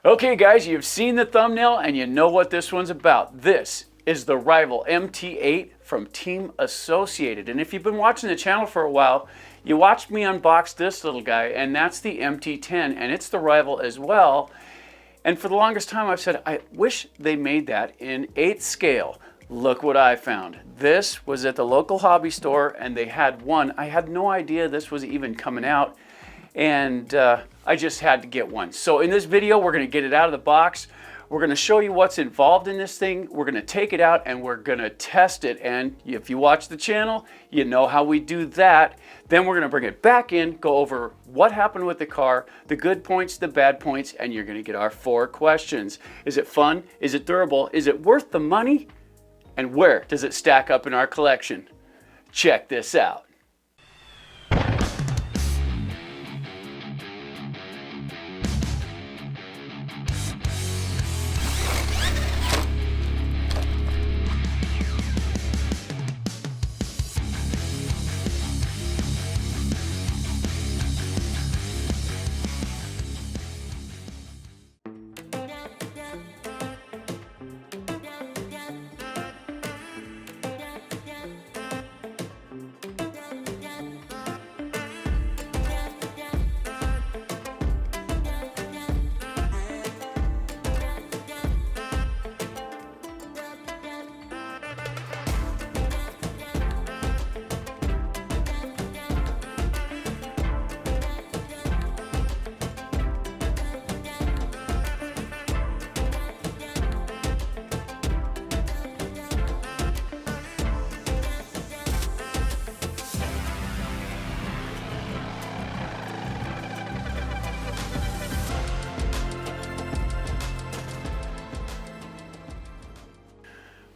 Okay guys, you've seen the thumbnail and you know what this one's about. This is the rival MT8 from Team Associated. And if you've been watching the channel for a while, you watched me unbox this little guy, and that's the MT10, and it's the rival as well. And for the longest time I've said, I wish they made that in 8th scale. Look what I found. This was at the local hobby store and they had one. I had no idea this was even coming out, and I just had to get one. So in this video, we're gonna get it out of the box. We're gonna show you what's involved in this thing. We're gonna take it out and we're gonna test it. And if you watch the channel, you know how we do that. Then we're gonna bring it back in, go over what happened with the car, the good points, the bad points, and you're gonna get our 4 questions. Is it fun? Is it durable? Is it worth the money? And where does it stack up in our collection? Check this out.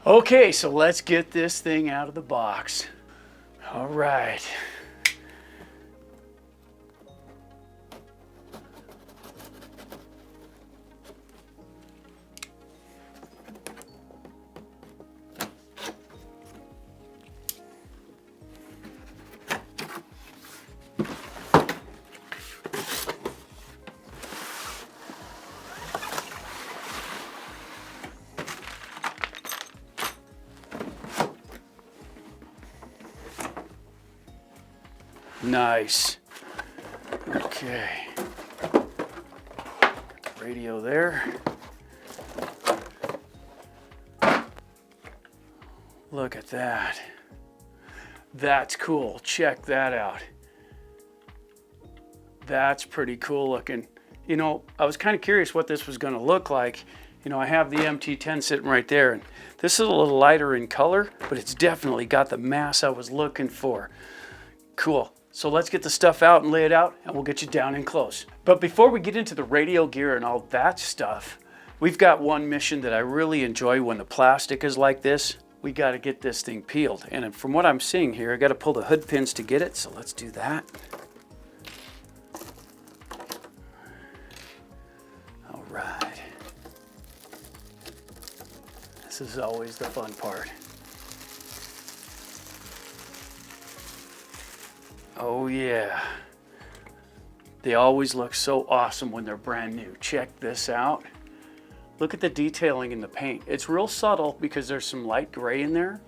Okay, so let's get this thing out of the box. All right. Nice. Okay. Radio there. Look at that. That's cool. Check that out. That's pretty cool looking. You know, I was kind of curious what this was going to look like. You know, I have the MT10 sitting right there, and this is a little lighter in color, but it's definitely got the mass I was looking for. Cool. So let's get the stuff out and lay it out, and we'll get you down and close. But before we get into the radio gear and all that stuff, we've got one mission that I really enjoy when the plastic is like this. We got to get this thing peeled. And from what I'm seeing here, I got to pull the hood pins to get it. So let's do that. All right. This is always the fun part. Oh yeah, they always look so awesome when they're brand new. Check this out. Look at the detailing in the paint. It's real subtle because there's some light gray in there,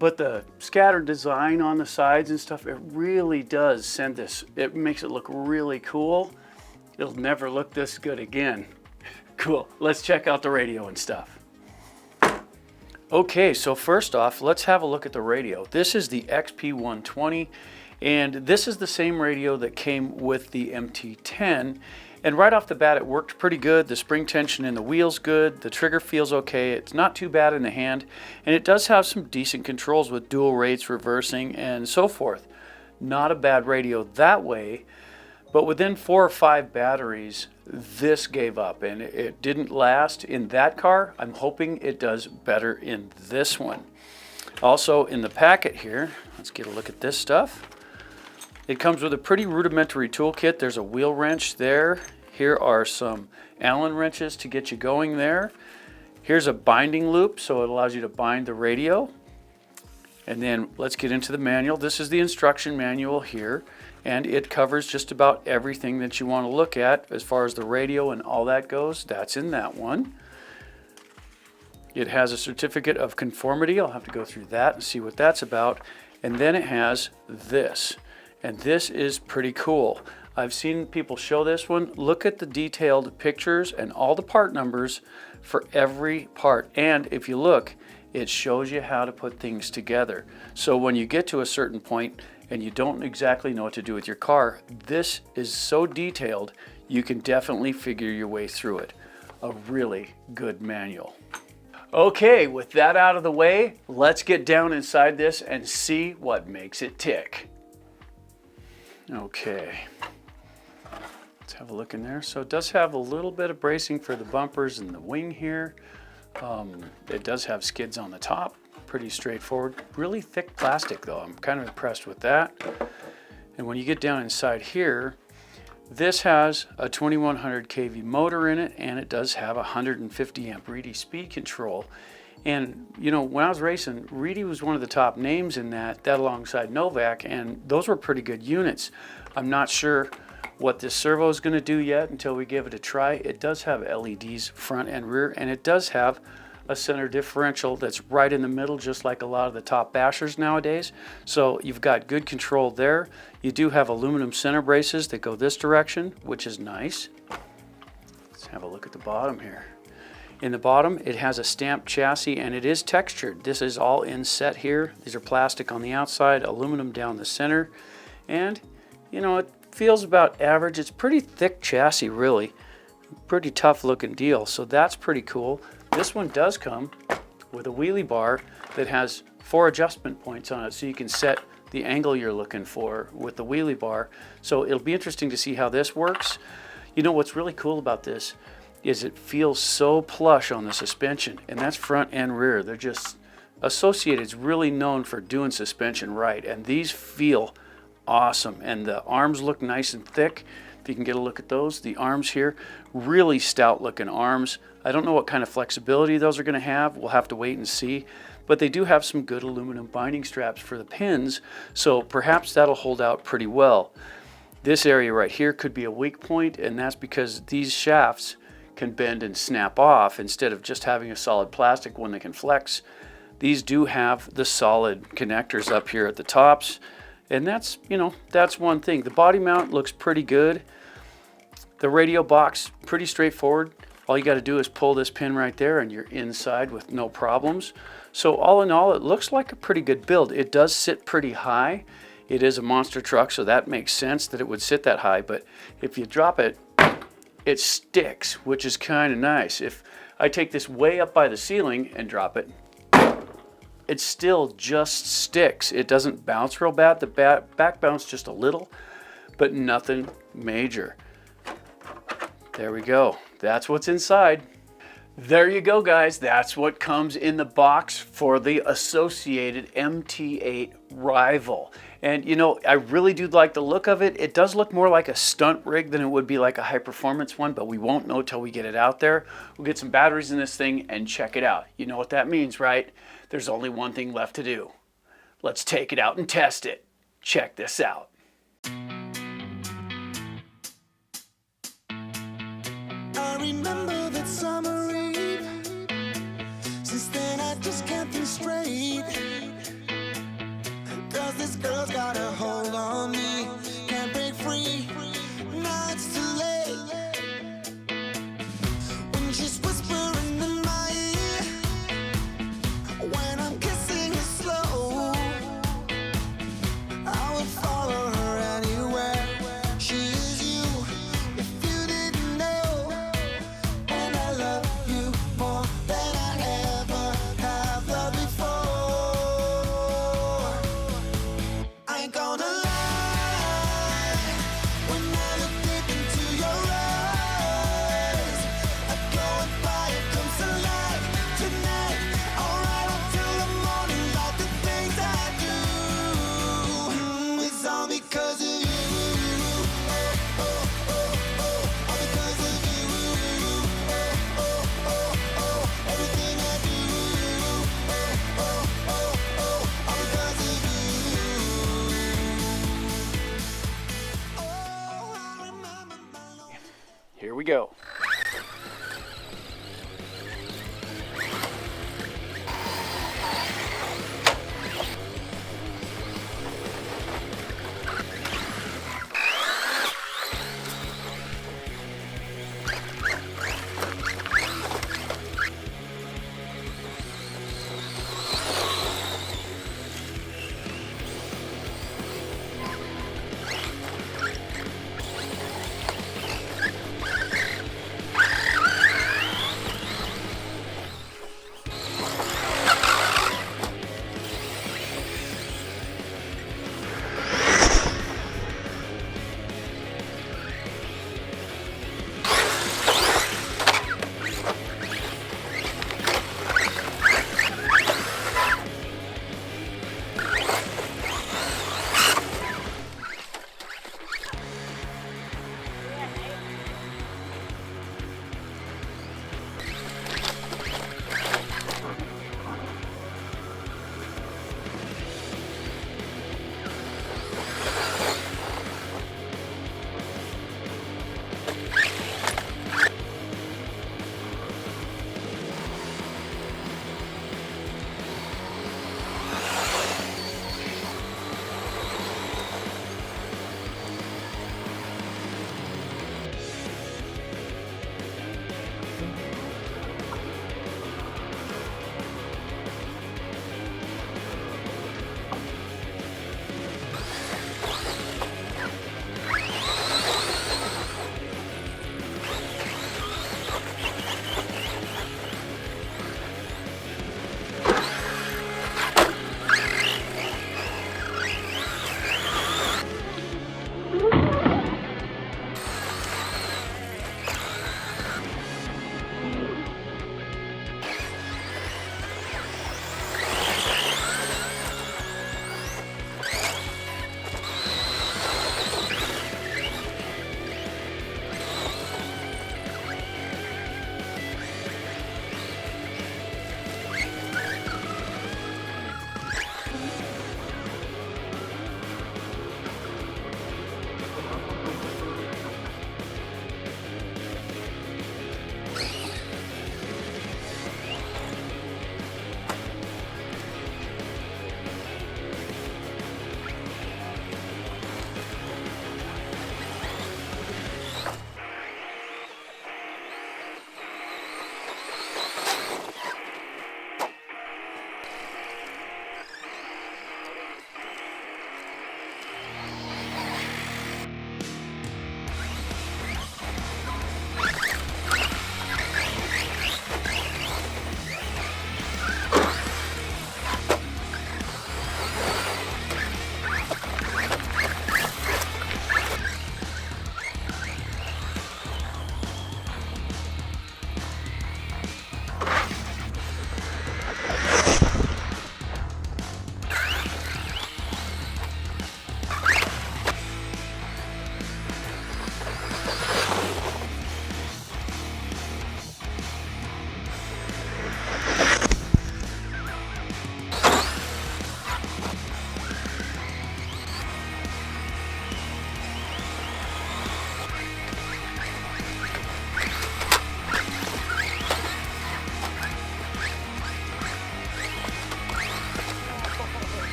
but the scattered design on the sides and stuff, it really does send this, it makes it look really cool. It'll never look this good again. Cool, let's check out the radio and stuff. Okay, so first off, let's have a look at the radio. This is the XP120. And this is the same radio that came with the MT10. And right off the bat, it worked pretty good. The spring tension in the wheel's good. The trigger feels okay. It's not too bad in the hand. And it does have some decent controls with dual rates, reversing, and so forth. Not a bad radio that way. But within 4 or 5 batteries, this gave up. And it didn't last in that car. I'm hoping it does better in this one. Also, in the packet here, let's get a look at this stuff. It comes with a pretty rudimentary toolkit. There's a wheel wrench there. Here are some Allen wrenches to get you going there. Here's a binding loop, so it allows you to bind the radio. And then let's get into the manual. This is the instruction manual here, and it covers just about everything that you want to look at as far as the radio and all that goes. That's in that one. It has a certificate of conformity. I'll have to go through that and see what that's about. And then it has this, and this is pretty cool. I've seen people show this one. Look at the detailed pictures and all the part numbers for every part. And if you look, it shows you how to put things together. So when you get to a certain point and you don't exactly know what to do with your car, this is so detailed, you can definitely figure your way through it. A really good manual. Okay, with that out of the way, let's get down inside this and see what makes it tick. Okay, let's have a look in there. So it does have a little bit of bracing for the bumpers and the wing here. It does have skids on the top, pretty straightforward. Really thick plastic though, I'm kind of impressed with that. And when you get down inside here, this has a 2100 kV motor in it, and it does have a 150 amp Reedy speed control. And you know, when I was racing, Reedy was one of the top names in that alongside Novak, and those were pretty good units. I'm not sure what this servo is going to do yet until we give it a try. It does have LEDs front and rear, and it does have a center differential that's right in the middle, just like a lot of the top bashers nowadays. So you've got good control there. You do have aluminum center braces that go this direction, which is nice. Let's have a look at the bottom here. In the bottom, it has a stamped chassis, and it is textured. This is all inset here. These are plastic on the outside, aluminum down the center, and you know, it feels about average. It's pretty thick chassis, really. Pretty tough looking deal, so that's pretty cool. This one does come with a wheelie bar that has 4 adjustment points on it, so you can set the angle you're looking for with the wheelie bar. So it'll be interesting to see how this works. You know what's really cool about this is it feels so plush on the suspension, and that's front and rear. They're just, Associated's really known for doing suspension right, and these feel awesome, and the arms look nice and thick. If you can get a look at those, the arms here, really stout looking arms. I don't know what kind of flexibility those are going to have. We'll have to wait and see, but they do have some good aluminum binding straps for the pins, so perhaps that'll hold out pretty well. This area right here could be a weak point, and that's because these shafts can bend and snap off instead of just having a solid plastic one that can flex. These do have the solid connectors up here at the tops, and that's, you know, that's one thing. The body mount looks pretty good. The radio box, pretty straightforward. All you got to do is pull this pin right there and you're inside with no problems. So all in all, it looks like a pretty good build. It does sit pretty high. It is a monster truck, so that makes sense that it would sit that high, but if you drop it, it sticks, which is kind of nice. If I take this way up by the ceiling and drop it, it still just sticks. It doesn't bounce real bad. The back bounce just a little, but nothing major. There we go. That's what's inside. There you go, guys. That's what comes in the box for the Associated MT8 Rival. And you know, I really do like the look of it. It does look more like a stunt rig than it would be like a high performance one, but we won't know till we get it out there. We'll get some batteries in this thing and check it out. You know what that means, right? There's only one thing left to do. Let's take it out and test it. Check this out. I remember that summer eve. Since then I just can't think straight. Cause this girl's got a hold on me. Can't break free. Now it's too late. When she's whispering in my ear, when I'm kissing her slow, I would follow her anywhere. She is you, if you didn't know. And I love you more than I ever have loved before. I ain't gonna lie.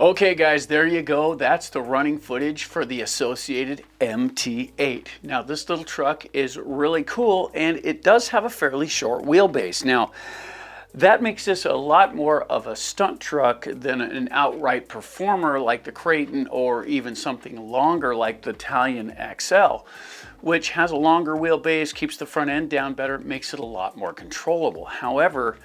Okay guys, there you go. That's the running footage for the Associated MT8. Now this little truck is really cool and it does have a fairly short wheelbase. Now that makes this a lot more of a stunt truck than an outright performer like the Creighton, or even something longer like the Italian XL, which has a longer wheelbase, keeps the front end down better, makes it a lot more controllable. However,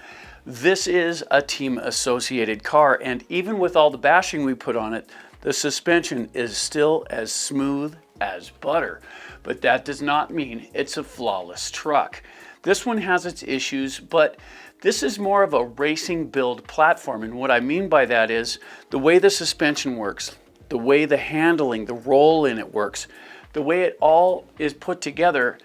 this is a Team Associated car, and even with all the bashing we put on it, the suspension is still as smooth as butter. But that does not mean it's a flawless truck. This one has its issues, but this is more of a racing build platform, and what I mean by that is the way the suspension works, the way the handling, the roll in it works, the way it all is put together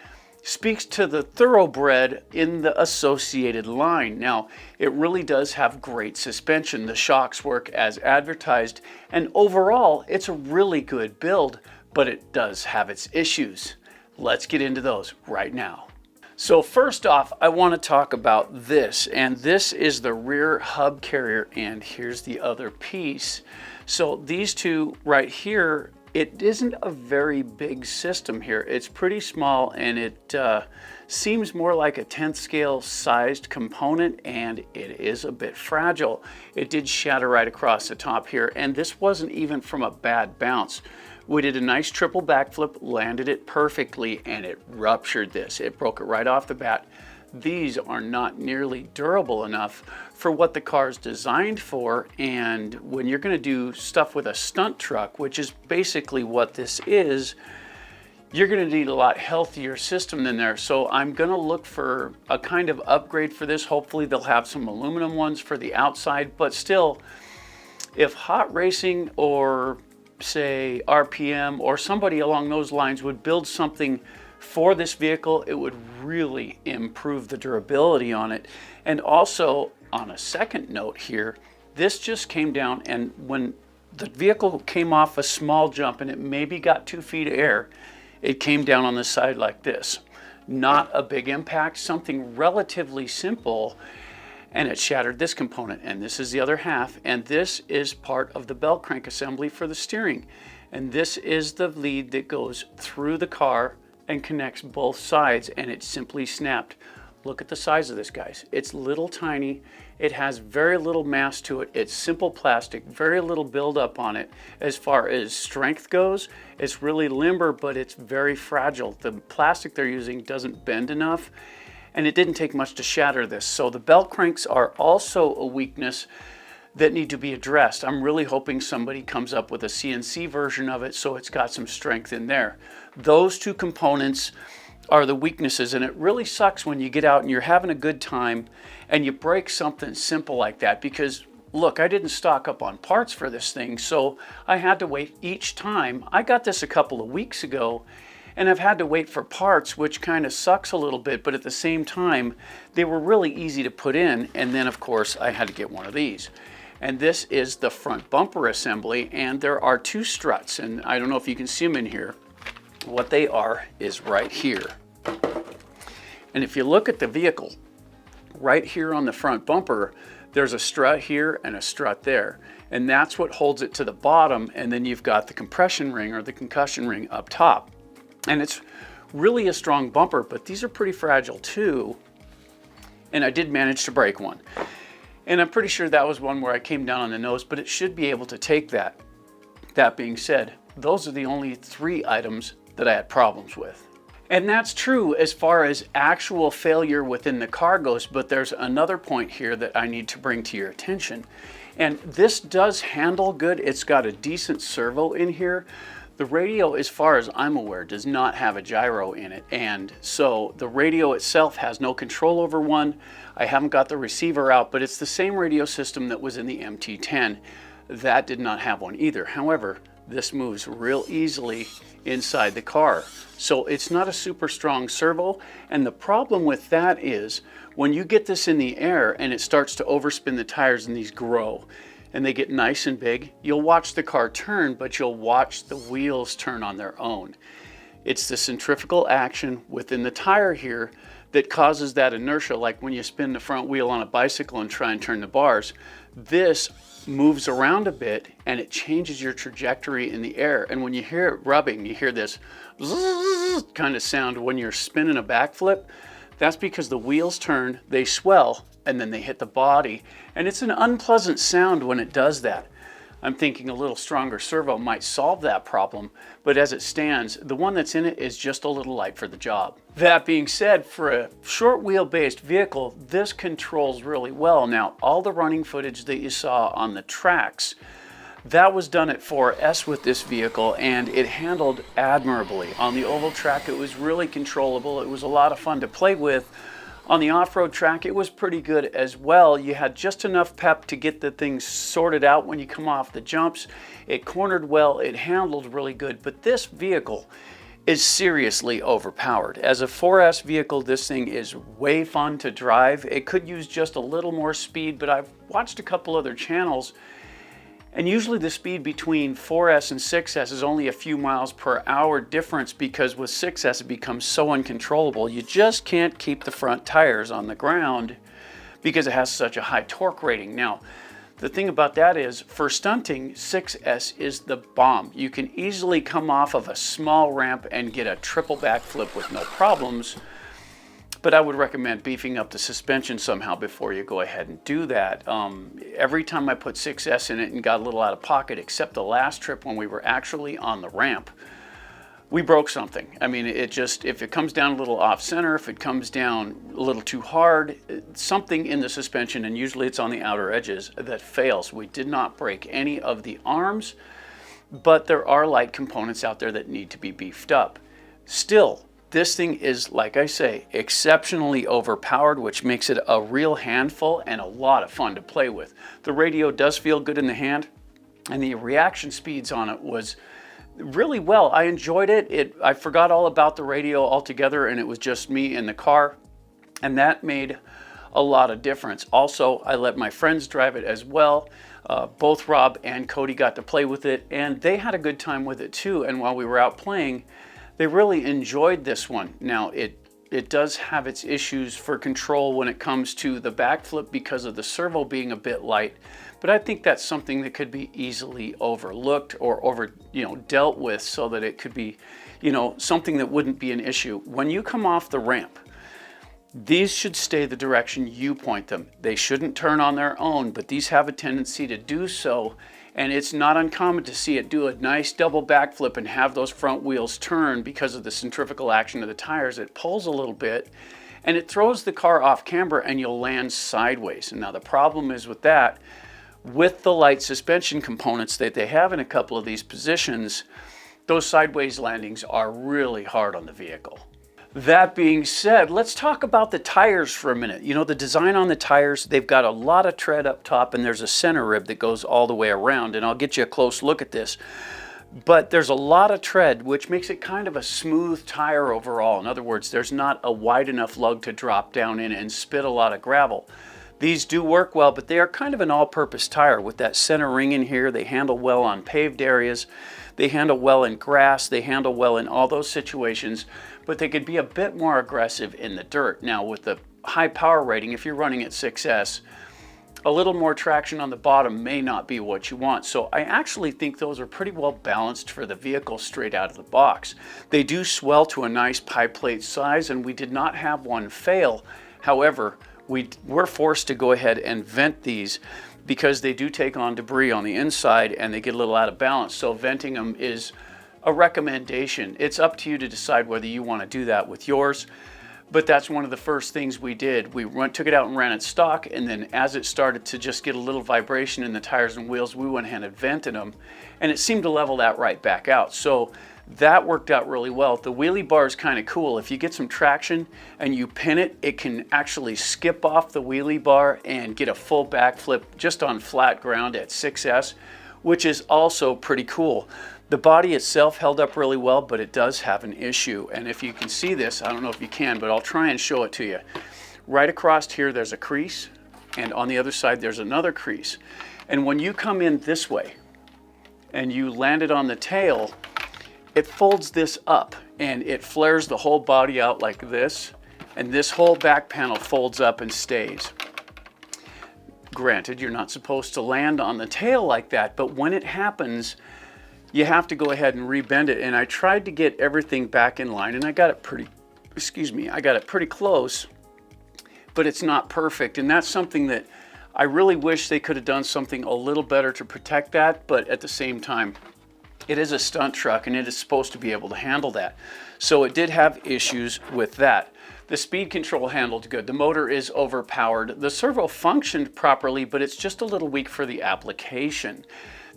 speaks to the thoroughbred in the Associated line. Now, it really does have great suspension. The shocks work as advertised, and overall, it's a really good build, but it does have its issues. Let's get into those right now. So first off, I want to talk about this, and this is the rear hub carrier, and here's the other piece. So these two right here, it isn't a very big system here. It's pretty small, and it seems more like a 10th scale sized component, and it is a bit fragile. It did shatter right across the top here, and this wasn't even from a bad bounce. We did a nice triple backflip, landed it perfectly, and it ruptured this. It broke it right off the bat. These are not nearly durable enough for what the car is designed for, and when you're going to do stuff with a stunt truck, which is basically what this is, you're going to need a lot healthier system than there. So I'm going to look for a kind of upgrade for this. Hopefully they'll have some aluminum ones for the outside, but still, if Hot Racing or say RPM or somebody along those lines would build something for this vehicle, it would really improve the durability on it. And also, on a second note here, this just came down, and when the vehicle came off a small jump and it maybe got 2 feet of air, it came down on the side like this. Not a big impact, something relatively simple, and it shattered this component, and this is the other half, and this is part of the bell crank assembly for the steering, and this is the lead that goes through the car and connects both sides, and it simply snapped. Look at the size of this, guys. It's little tiny. It has very little mass to it. It's simple plastic, very little buildup on it. As far as strength goes, it's really limber, but it's very fragile. The plastic they're using doesn't bend enough, and it didn't take much to shatter this. So the bell cranks are also a weakness that need to be addressed. I'm really hoping somebody comes up with a CNC version of it so it's got some strength in there. Those two components are the weaknesses, and it really sucks when you get out and you're having a good time and you break something simple like that, because look, I didn't stock up on parts for this thing, so I had to wait each time. I got this a couple of weeks ago, and I've had to wait for parts, which kind of sucks a little bit, but at the same time, they were really easy to put in, and then of course I had to get one of these. And this is the front bumper assembly, and there are 2 struts, and I don't know if you can see them in here. What they are is right here. And if you look at the vehicle, right here on the front bumper, there's a strut here and a strut there, and that's what holds it to the bottom, and then you've got the compression ring or the concussion ring up top. And it's really a strong bumper, but these are pretty fragile too. And I did manage to break one. And I'm pretty sure that was one where I came down on the nose, but it should be able to take that. That being said, those are the only 3 items that I had problems with. And that's true as far as actual failure within the car goes, but there's another point here that I need to bring to your attention. And this does handle good. It's got a decent servo in here. The radio, as far as I'm aware, does not have a gyro in it, and so the radio itself has no control over one. I haven't got the receiver out, but it's the same radio system that was in the MT10. That did not have one either. However, this moves real easily inside the car. So it's not a super strong servo, and the problem with that is when you get this in the air and it starts to overspin the tires and these grow, and they get nice and big, you'll watch the car turn, but you'll watch the wheels turn on their own. It's the centrifugal action within the tire here that causes that inertia, like when you spin the front wheel on a bicycle and try and turn the bars. This moves around a bit and it changes your trajectory in the air. And when you hear it rubbing, you hear this kind of sound when you're spinning a backflip. That's because the wheels turn, they swell, and then they hit the body. And it's an unpleasant sound when it does that. I'm thinking a little stronger servo might solve that problem, but as it stands, the one that's in it is just a little light for the job. That being said, for a short wheel-based vehicle, this controls really well. Now, all the running footage that you saw on the tracks, that was done at 4S with this vehicle, and it handled admirably. On the oval track, it was really controllable. It was a lot of fun to play with. On the off-road track, it was pretty good as well. You had just enough pep to get the things sorted out when you come off the jumps. It cornered well, it handled really good, but this vehicle is seriously overpowered. As a 4S vehicle, this thing is way fun to drive. It could use just a little more speed, but I've watched a couple other channels, and usually the speed between 4S and 6S is only a few miles per hour difference, because with 6S it becomes so uncontrollable. You just can't keep the front tires on the ground because it has such a high torque rating. Now, the thing about that is, for stunting, 6S is the bomb. You can easily come off of a small ramp and get a triple backflip with no problems. But I would recommend beefing up the suspension somehow before you go ahead and do that. Every time I put 6S in it and got a little out of pocket, except the last trip when we were actually on the ramp, we broke something. I mean, it just, if it comes down a little off center, if it comes down a little too hard, something in the suspension, and usually it's on the outer edges, that fails. We did not break any of the arms, but there are light components out there that need to be beefed up. Still, this thing is, like I say, exceptionally overpowered, which makes it a real handful and a lot of fun to play with. The radio does feel good in the hand, and the reaction speeds on it was really well. I enjoyed it. I forgot all about the radio altogether, and it was just me in the car, and that made a lot of difference. Also, I let my friends drive it as well. Both Rob and Cody got to play with it, and they had a good time with it too. And while we were out playing, they really enjoyed this one. Now, it does have its issues for control when it comes to the backflip because of the servo being a bit light, but I think that's something that could be easily overlooked or dealt with, so that it could be, something that wouldn't be an issue. When you come off the ramp, these should stay the direction you point them. They shouldn't turn on their own, but these have a tendency to do so. And it's not uncommon to see it do a nice double backflip and have those front wheels turn because of the centrifugal action of the tires. It pulls a little bit and it throws the car off camber, and you'll land sideways. And now the problem is with that, with the light suspension components that they have in a couple of these positions, those sideways landings are really hard on the vehicle. That being said, let's talk about the tires for a minute. The design on the tires, they've got a lot of tread up top, and there's a center rib that goes all the way around, and I'll get you a close look at this. But there's a lot of tread, which makes it kind of a smooth tire overall. In other words, there's not a wide enough lug to drop down in and spit a lot of gravel. These do work well, but they are kind of an all-purpose tire with that center ring in here. They handle well on paved areas. They handle well in grass. They handle well in all those situations, but they could be a bit more aggressive in the dirt. Now, with the high power rating, if you're running at 6S, a little more traction on the bottom may not be what you want. So I actually think those are pretty well balanced for the vehicle straight out of the box. They do swell to a nice pie plate size, and we did not have one fail. However, we were forced to go ahead and vent these because they do take on debris on the inside and they get a little out of balance. So venting them is a recommendation. It's up to you to decide whether you want to do that with yours. But that's one of the first things we did. We took it out and ran it stock, and then as it started to just get a little vibration in the tires and wheels, we went ahead and vented them, and it seemed to level that right back out. So that worked out really well. The wheelie bar is kind of cool. If you get some traction and you pin it, it can actually skip off the wheelie bar and get a full backflip just on flat ground at 6S, which is also pretty cool. The body itself held up really well, but it does have an issue. And if you can see this, I don't know if you can, but I'll try and show it to you. Right across here, there's a crease, and on the other side, there's another crease. And when you come in this way and you land it on the tail, it folds this up and it flares the whole body out like this, and this whole back panel folds up and stays. Granted, you're not supposed to land on the tail like that, but when it happens, you have to go ahead and rebend it. And I tried to get everything back in line, and I got it pretty, I got it pretty close, but it's not perfect. And that's something that I really wish they could have done something a little better to protect that, but at the same time, it is a stunt truck and it is supposed to be able to handle that. So it did have issues with that. The speed control handled good. The motor is overpowered. The servo functioned properly, but it's just a little weak for the application.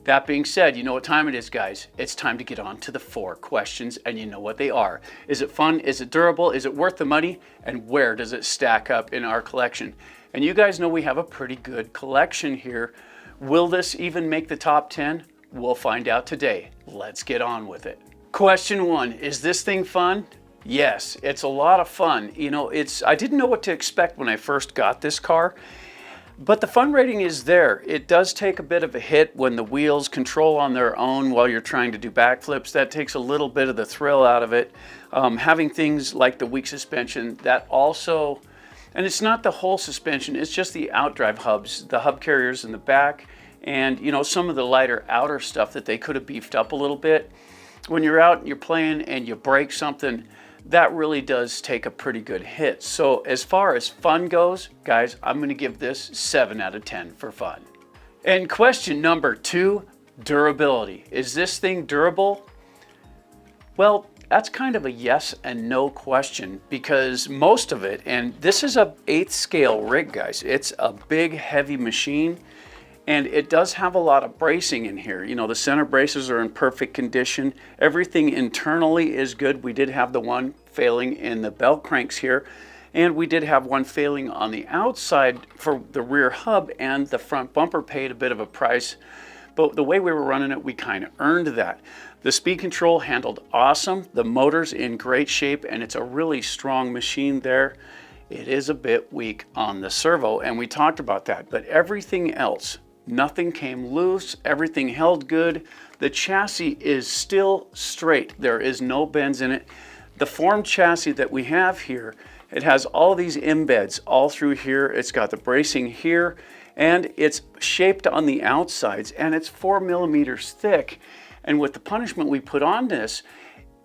That being said, you know what time it is, guys. It's time to get on to the 4 questions, and you know what they are. Is it fun? Is it durable? Is it worth the money? And where does it stack up in our collection? And you guys know we have a pretty good collection here. Will this even make the top 10? We'll find out today. Let's get on with it. Question 1, is this thing fun? Yes, it's a lot of fun. You know, I didn't know what to expect when I first got this car, but the fun rating is there. It does take a bit of a hit when the wheels control on their own while you're trying to do backflips. That takes a little bit of the thrill out of it. Having things like the weak suspension, that also, and it's not the whole suspension, it's just the outdrive hubs, the hub carriers in the back, and you know, some of the lighter outer stuff that they could have beefed up a little bit. When you're out and you're playing and you break something, that really does take a pretty good hit. So as far as fun goes, guys, I'm going to give this 7 out of 10 for fun. And question number 2, durability. Is this thing durable? Well, that's kind of a yes and no question, because most of it, and this is a 8th scale rig, guys. It's a big, heavy machine. And it does have a lot of bracing in here. You know, the center braces are in perfect condition. Everything internally is good. We did have the one failing in the belt cranks here, and we did have one failing on the outside for the rear hub, and the front bumper paid a bit of a price. But the way we were running it, we kind of earned that. The speed control handled awesome. The motor's in great shape, and it's a really strong machine there. It is a bit weak on the servo, and we talked about that, but everything else, nothing came loose, everything held good. The chassis is still straight. There is no bends in it. The formed chassis that we have here, it has all these embeds all through here. It's got the bracing here, and it's shaped on the outsides, and it's 4 millimeters thick. And with the punishment we put on this,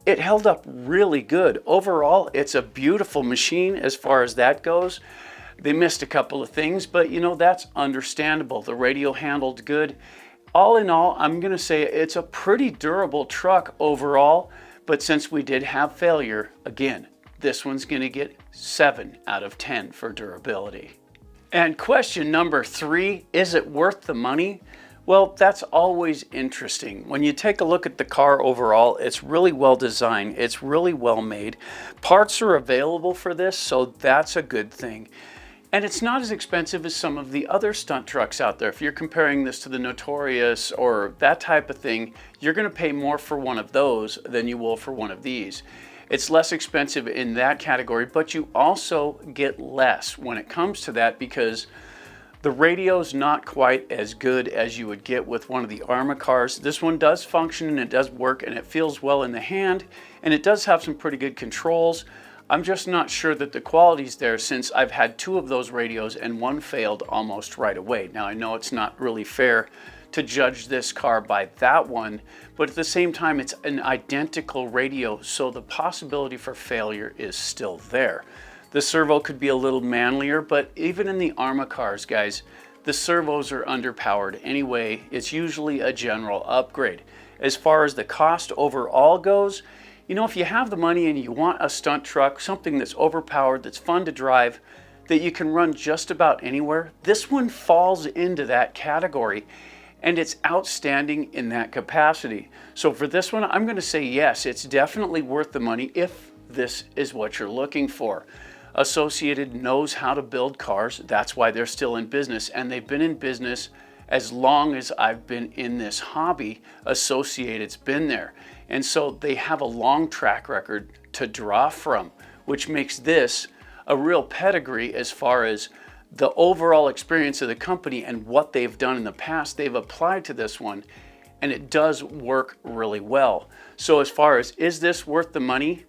it held up really good. Overall, it's a beautiful machine as far as that goes. They missed a couple of things, but you know, that's understandable. The radio handled good. All in all, I'm gonna say it's a pretty durable truck overall, but since we did have failure, again, this one's gonna get 7 out of 10 for durability. And question number 3, is it worth the money? Well, that's always interesting. When you take a look at the car overall, it's really well designed, it's really well made. Parts are available for this, so that's a good thing. And it's not as expensive as some of the other stunt trucks out there. If you're comparing this to the Notorious or that type of thing, you're gonna pay more for one of those than you will for one of these. It's less expensive in that category, but you also get less when it comes to that, because the radio's not quite as good as you would get with one of the Arrma cars. This one does function and it does work and it feels well in the hand, and it does have some pretty good controls. I'm just not sure that the quality's there, since I've had 2 of those radios and one failed almost right away. Now I know it's not really fair to judge this car by that one, but at the same time it's an identical radio, so the possibility for failure is still there. The servo could be a little manlier, but even in the Arrma cars, guys, the servos are underpowered anyway. It's usually a general upgrade. As far as the cost overall goes, you know, if you have the money and you want a stunt truck, something that's overpowered, that's fun to drive, that you can run just about anywhere, this one falls into that category, and it's outstanding in that capacity. So for this one, I'm gonna say yes, it's definitely worth the money if this is what you're looking for. Associated knows how to build cars. That's why they're still in business, and they've been in business as long as I've been in this hobby. Associated's been there. And so they have a long track record to draw from, which makes this a real pedigree as far as the overall experience of the company and what they've done in the past. They've applied to this one, and it does work really well. So as far as, is this worth the money?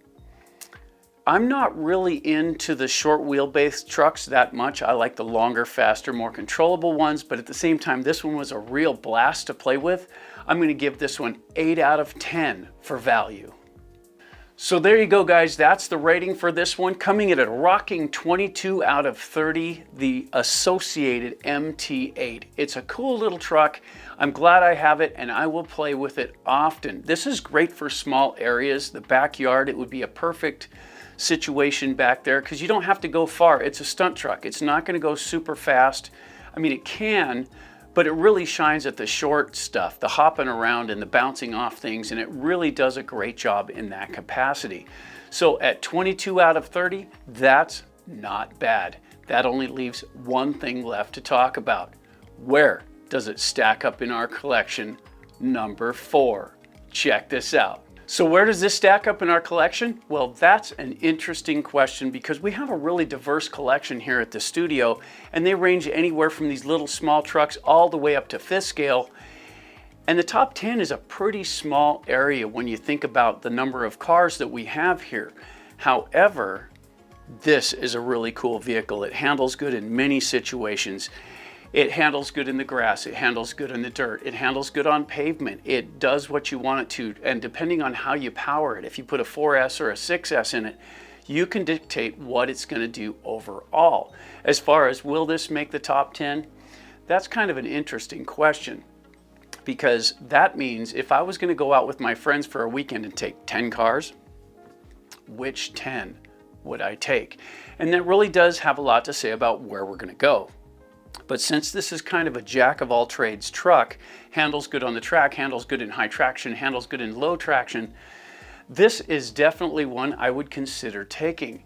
I'm not really into the short wheelbase trucks that much. I like the longer, faster, more controllable ones, but at the same time, this one was a real blast to play with. I'm gonna give this one 8 out of 10 for value. So there you go, guys. That's the rating for this one, coming in at a rocking 22 out of 30, the Associated MT8. It's a cool little truck. I'm glad I have it, and I will play with it often. This is great for small areas. The backyard, it would be a perfect situation back there because you don't have to go far. It's a stunt truck. It's not going to go super fast. I mean, it can, but it really shines at the short stuff, the hopping around and the bouncing off things, and it really does a great job in that capacity. So at 22 out of 30, that's not bad. That only leaves one thing left to talk about. Where does it stack up in our collection? Number 4. Check this out. So where does this stack up in our collection? Well, that's an interesting question because we have a really diverse collection here at the studio, and they range anywhere from these little small trucks all the way up to 5th scale. And the top 10 is a pretty small area when you think about the number of cars that we have here. However, this is a really cool vehicle. It handles good in many situations. It handles good in the grass, it handles good in the dirt, it handles good on pavement, it does what you want it to, and depending on how you power it, if you put a 4S or a 6S in it, you can dictate what it's going to do overall. As far as will this make the top 10, that's kind of an interesting question, because that means if I was going to go out with my friends for a weekend and take 10 cars, which 10 would I take? And that really does have a lot to say about where we're going to go. But since this is kind of a jack of all trades truck, handles good on the track, handles good in high traction, handles good in low traction, this is definitely one I would consider taking.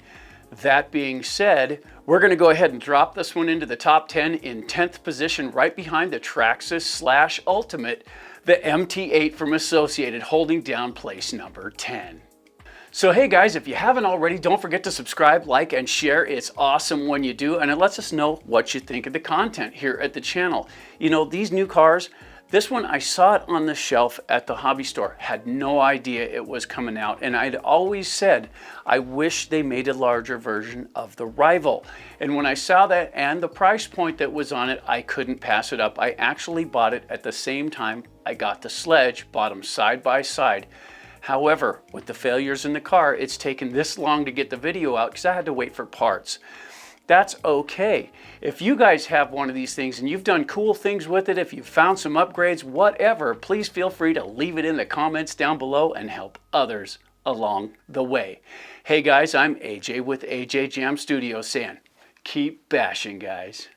That being said, we're going to go ahead and drop this one into the top 10 in 10th position, right behind the Traxxas / Ultimate, the MT8 from Associated, holding down place number 10. So hey guys, if you haven't already, don't forget to subscribe, like, and share. It's awesome when you do, and it lets us know what you think of the content here at the channel. You know, these new cars, this one, I saw it on the shelf at the hobby store, had no idea it was coming out, and I'd always said, I wish they made a larger version of the rival. And when I saw that and the price point that was on it, I couldn't pass it up. I actually bought it at the same time I got the Sledge, bought them side by side. However, with the failures in the car, it's taken this long to get the video out because I had to wait for parts. That's okay. If you guys have one of these things and you've done cool things with it, if you've found some upgrades, whatever, please feel free to leave it in the comments down below and help others along the way. Hey guys, I'm AJ with AJ Jam Studios saying, keep bashing, guys.